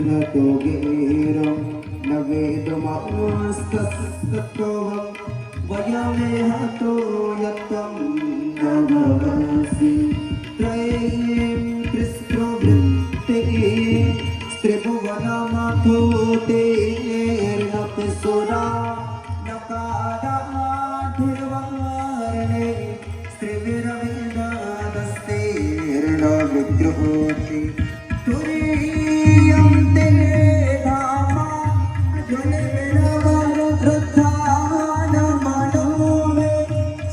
विश्रतो गेरं न वेदमास्तस्तत्त्वं वयमेहतो यत्त्वं न भवसि त्रयीं त्रिस्त्रवृत्तिः त्रिभुवनमथो तेर्नपि सुरा न काराधिर्वारणे स्त्रिविरविदस्तेर्न विद्रोहि तुरीयं ते धामा जलविरवरुद्धानमनो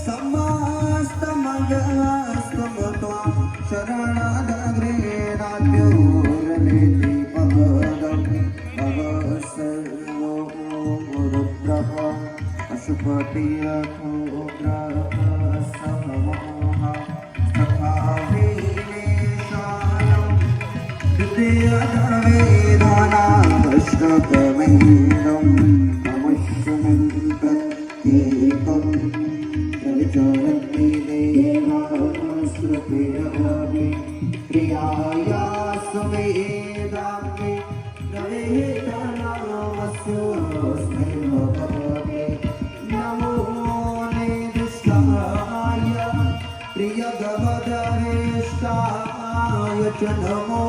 समस्तमगस्तमत्वा शरणादग्रेणाभ्यो रमेति पदं भवसर्वो रुद्रः पशुपतिरथो ग्रहसमोह तथा वीरेशायं द्वितीयवेदानाष्टकमेदं नमस्यं प्रत्येकं प्रविचरन्ति देवास्रुतिरवि प्रियाया सुवेदाङ्गे प्रवेदनामस्योऽस्मै भगवते नमो निर्दिष्टाय प्रियगवदवेष्टाय च नमो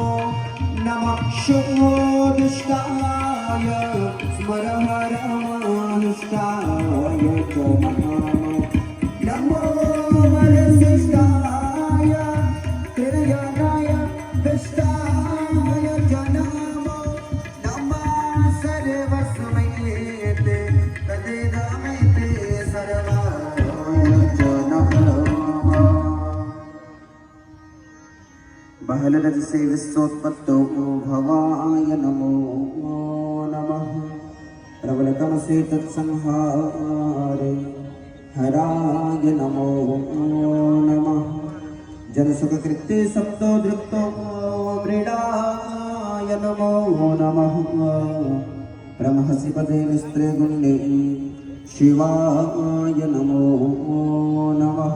नमः शुभोदिष्टाय स्मरहरमनुष्टाय च नमो वरसिष्ठाय त्रिनयनाय विष्टाय च नमो नमः सर्वस्मैते तदेदमेते सर्वाय च नमः बहलरज से विश्वोत्पत्तो भवाय नमो नमः प्रबलतम से तत्संहारे हराय नमो नमः जनसुखकृत्य सप्तो दृप्तो मृडाय नमो नमः ब्रह्मसि पदे विस्त्रे गुण्डे शिवाय नमो नमः।